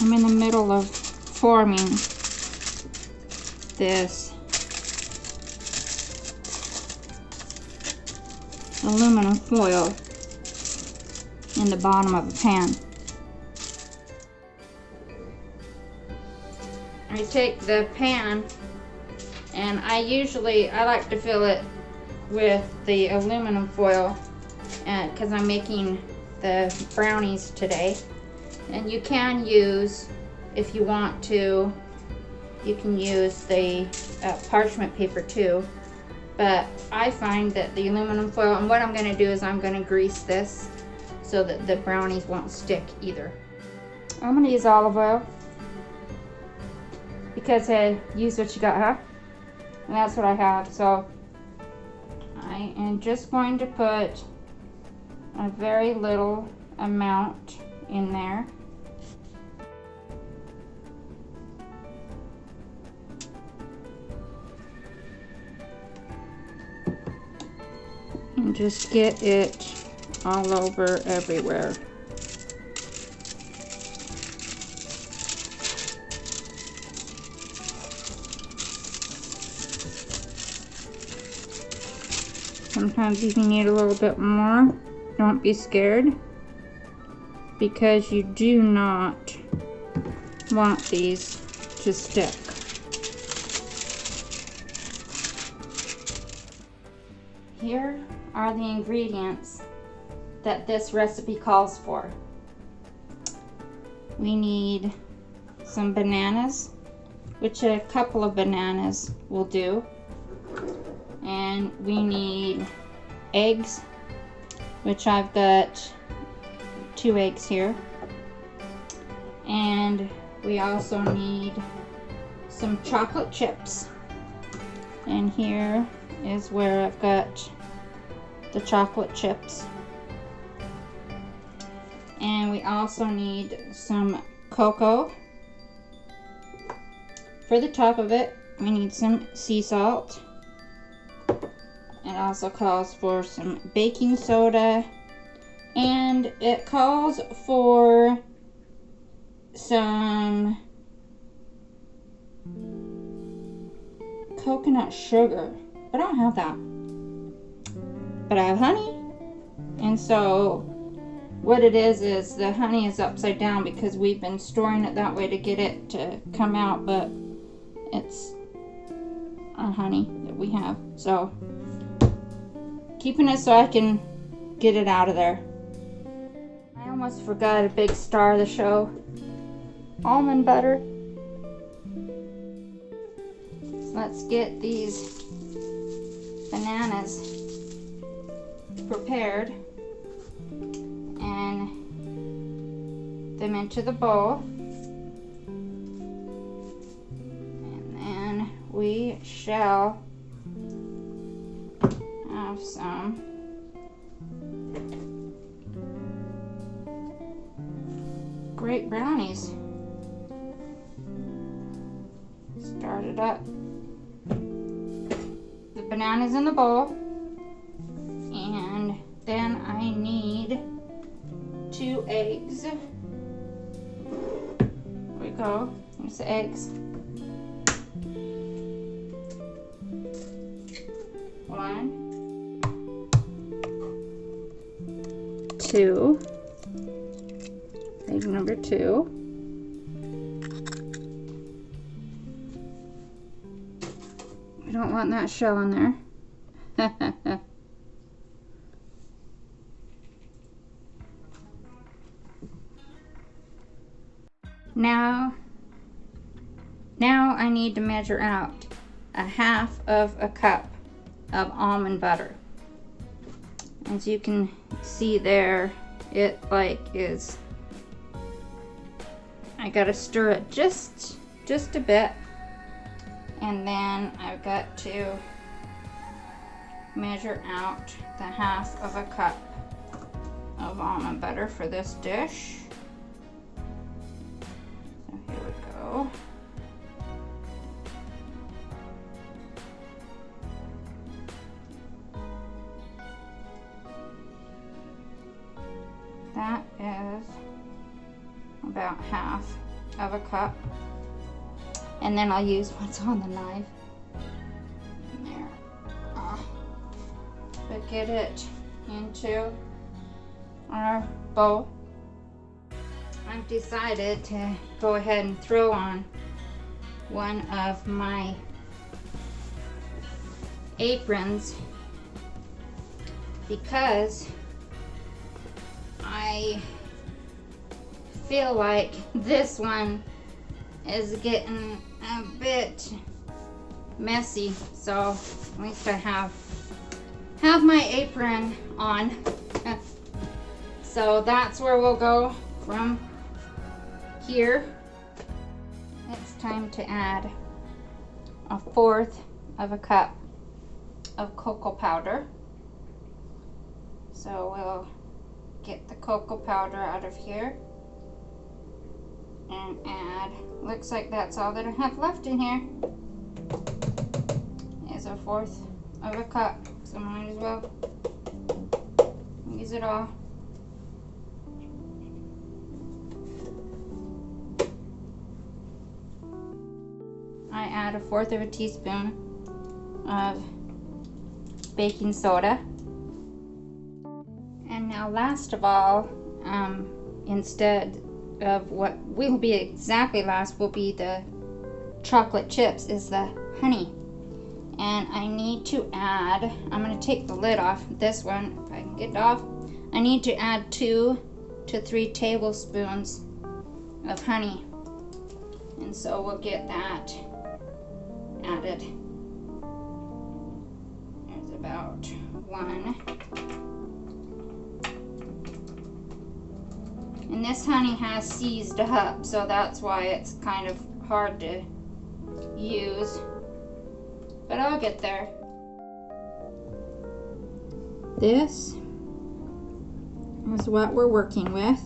I'm in the middle of forming this aluminum foil in the bottom of a pan. I take the pan and I like to fill it with the aluminum foil because I'm making the brownies today. And you can use, if you want to, you can use the parchment paper too. But I find that the aluminum foil, and what I'm going to do is I'm going to grease this so that the brownies won't stick either. I'm going to use olive oil because use what you got, huh? And that's what I have. So I am just going to put a very little amount in there. And just get it all over everywhere. Sometimes you can need a little bit more. Don't be scared, because you do not want these to stick. Here are the ingredients that this recipe calls for. We need some bananas, which a couple of bananas will do. And we need eggs, which I've got 2 eggs here. And we also need some chocolate chips. And here is where I've got the chocolate chips. And we also need some cocoa. For the top of it, we need some sea salt. It also calls for some baking soda, and it calls for some coconut sugar. I don't have that, but I have honey. And so what it is the honey is upside down because we've been storing it that way to get it to come out, but it's our honey that we have. So keeping it so I can get it out of there. I almost forgot a big star of the show. Almond butter. Let's get these bananas prepared and them into the bowl. And then we shall have some great brownies. Start it up. The bananas in the bowl, and then I need 2 eggs. There we go. There's the eggs. 1, 2, egg number 2. We don't want that shell in there. Now I need to measure out 1/2 cup of almond butter. As you can see there, it is, I gotta stir it just a bit, and then I've got to measure out the 1/2 cup of almond butter for this dish. So here we go. That is about half of a cup. And then I'll use what's on the knife. There. But get it into our bowl. I've decided to go ahead and throw on one of my aprons because I feel like this one is getting a bit messy, so at least I have my apron on. So that's where we'll go from here. It's time to add 1/4 of a cup of cocoa powder. So we'll get the cocoa powder out of here and add, looks like that's all that I have left in here, is 1/4 of a cup, so might as well use it all. I add 1/4 of a teaspoon of baking soda. And now last of all, instead of what will be exactly last will be the chocolate chips, is the honey. And I need to add, I'm going to take the lid off this one if I can get it off. I need to add 2 to 3 tablespoons of honey. And so we'll get that added. There's about 1. And this honey has seized up, so that's why it's kind of hard to use. But I'll get there. This is what we're working with.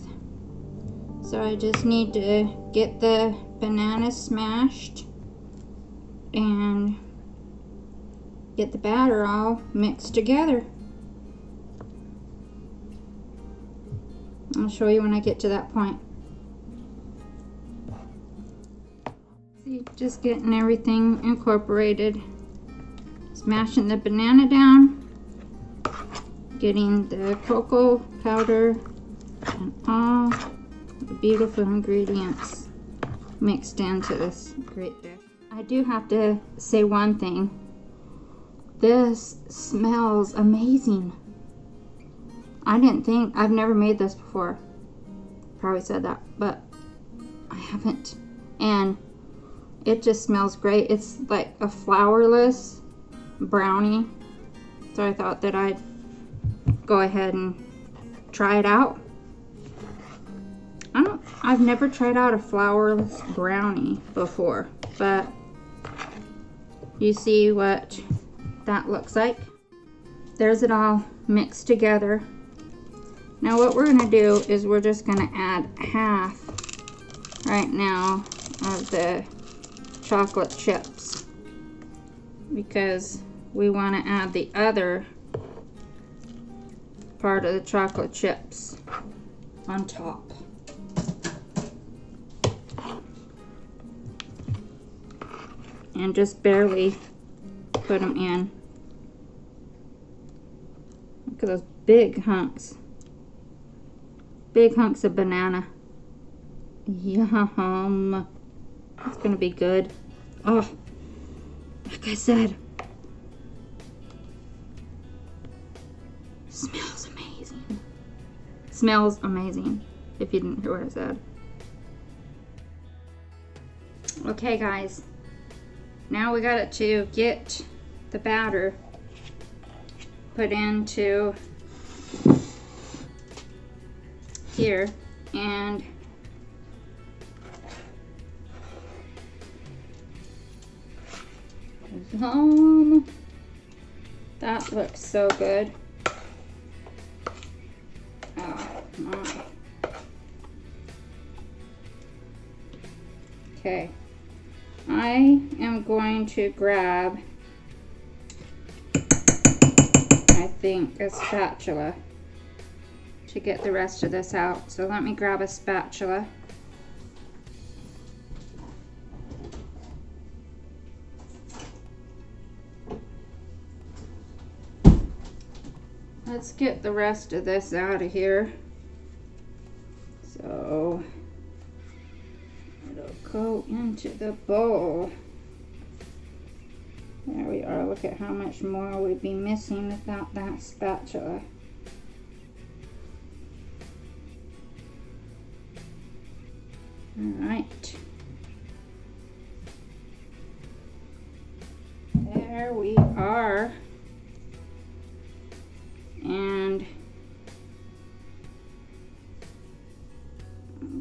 So I just need to get the bananas smashed and get the batter all mixed together. I'll show you when I get to that point. See, just getting everything incorporated. Smashing the banana down, getting the cocoa powder and all the beautiful ingredients mixed into this great dish. I do have to say one thing. This smells amazing. I've never made this before. Probably said that, but I haven't. And it just smells great. It's like a flourless brownie. So I thought that I'd go ahead and try it out. I've never tried out a flourless brownie before, but you see what that looks like. There's it all mixed together. Now what we're going to do is we're just going to add half right now of the chocolate chips because we want to add the other part of the chocolate chips on top. And just barely put them in. Look at those big hunks. Big hunks of banana. Yum. It's gonna be good. Oh, like I said, smells amazing. Smells amazing, if you didn't hear what I said. Okay, guys. Now we got it to get the batter put into here, and that looks so good. Oh my. Okay, I am going to grab, I think, a spatula to get the rest of this out. So let me grab a spatula. let's get the rest of this out of here. So it'll go into the bowl. There we are. Look at how much more we'd be missing without that spatula. All right. There we are. And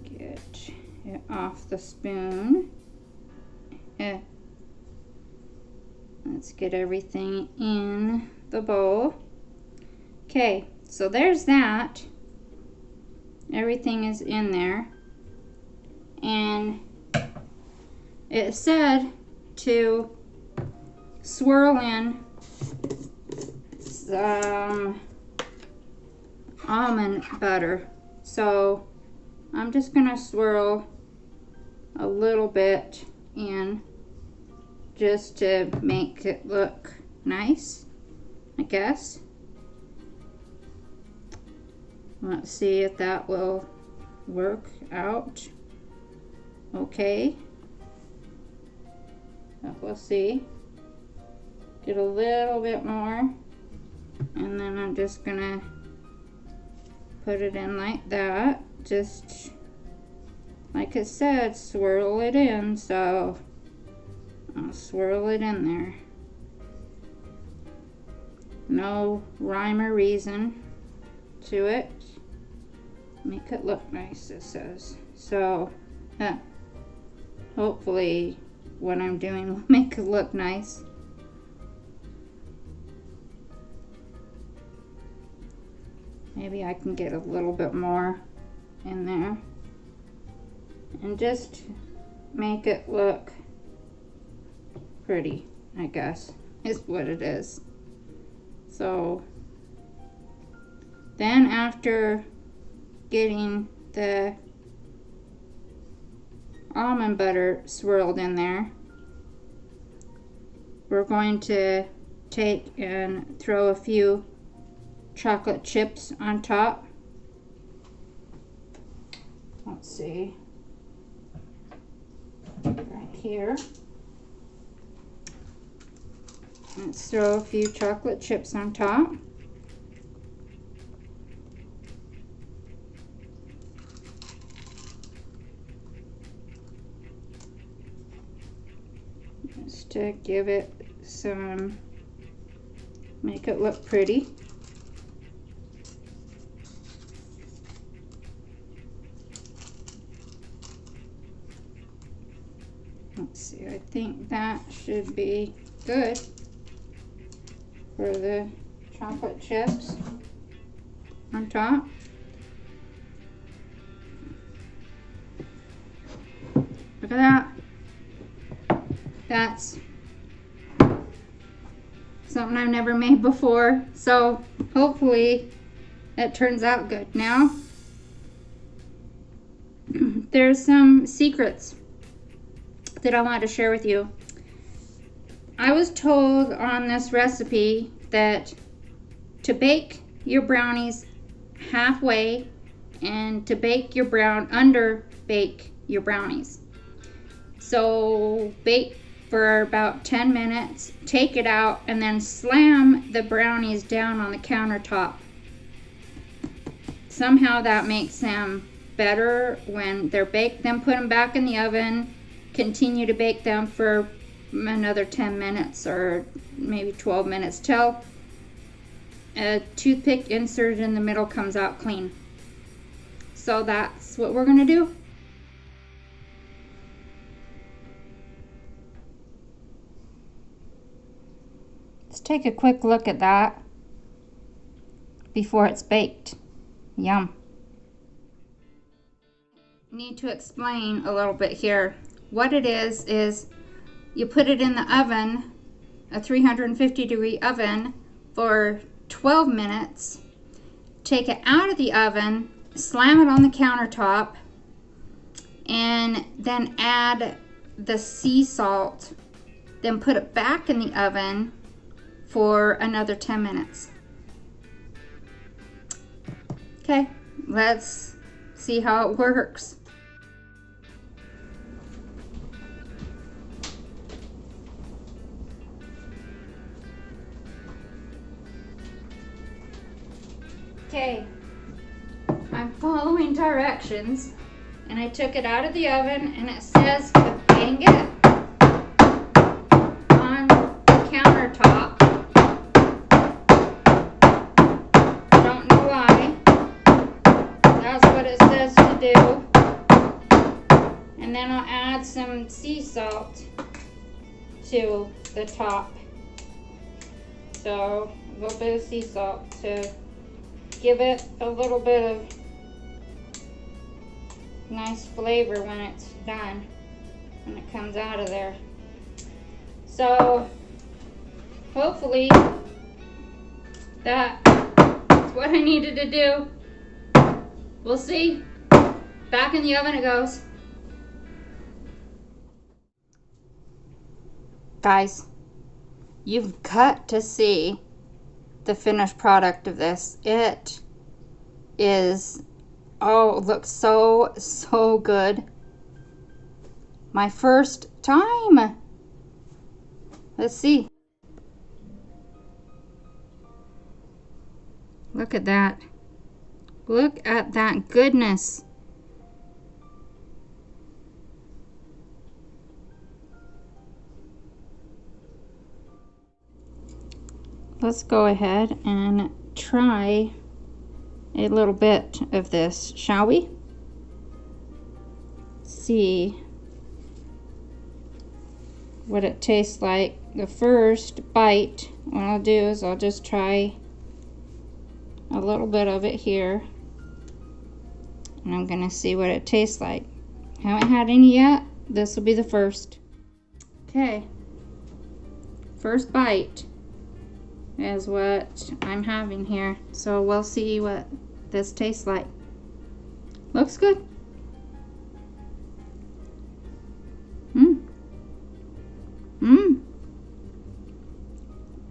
get it off the spoon. Let's get everything in the bowl. Okay, so there's that. Everything is in there. And it said to swirl in some almond butter. So I'm just gonna swirl a little bit in just to make it look nice, I guess. Let's see if that will work out okay. But we'll see. Get a little bit more, and then I'm just gonna put it in like that. Just like it said, swirl it in, so I'll swirl it in there. No rhyme or reason to it. Make it look nice, it says. So hopefully what I'm doing will make it look nice. Maybe I can get a little bit more in there and just make it look pretty, I guess, is what it is. So then after getting the almond butter swirled in there, we're going to take and throw a few chocolate chips on top. Let's see, right here. Let's throw a few chocolate chips on top. Just to give it some, make it look pretty. Let's see, I think that should be good for the chocolate chips on top. Look at that. That's something I've never made before, so hopefully it turns out good. Now, there's some secrets that I want to share with you. I was told on this recipe that to bake your brownies halfway and to bake your under bake your brownies. So bake for about 10 minutes, take it out, and then slam the brownies down on the countertop. Somehow that makes them better when they're baked. Then put them back in the oven, continue to bake them for another 10 minutes or maybe 12 minutes till a toothpick inserted in the middle comes out clean. So that's what we're gonna do. Let's take a quick look at that before it's baked. Yum. Need to explain a little bit here. What it is you put it in the oven, a 350-degree oven, for 12 minutes. Take it out of the oven, slam it on the countertop, and then add the sea salt. Then put it back in the oven for another 10 minutes. Okay, let's see how it works. Okay, I'm following directions, and I took it out of the oven, and it says to bang it on the countertop. I don't know why. That's what it says to do. And then I'll add some sea salt to the top. So a little bit of sea salt to give it a little bit of nice flavor when it's done, when it comes out of there. So hopefully that's what I needed to do. We'll see. Back in the oven it goes. Guys, you've got to see the finished product of this. It is, oh, it looks so good. My first time. Let's see. Look at that. Look at that goodness. Let's go ahead and try a little bit of this, shall we? See what it tastes like. The first bite, what I'll do is I'll just try a little bit of it here, and I'm gonna see what it tastes like. Haven't had any yet. This will be the first. Okay, first bite is what I'm having here, so we'll see what this tastes like. Looks good.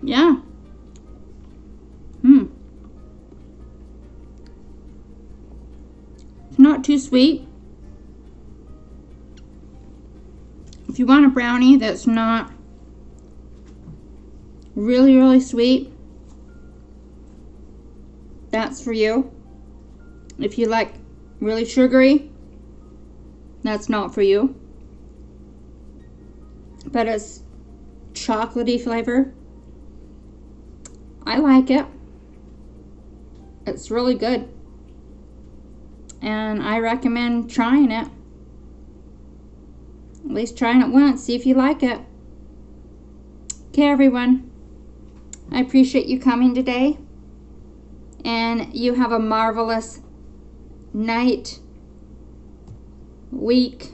Yeah. It's not too sweet. If you want a brownie that's not really sweet, that's for you. If you like really sugary, that's not for you. But it's chocolatey flavor. I like it. It's really good, and I recommend trying it. At least trying it once, see if you like it. Okay, everyone, I appreciate you coming today, and you have a marvelous night, week,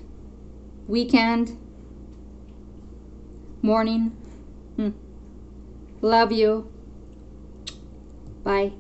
weekend, morning. Love you. Bye.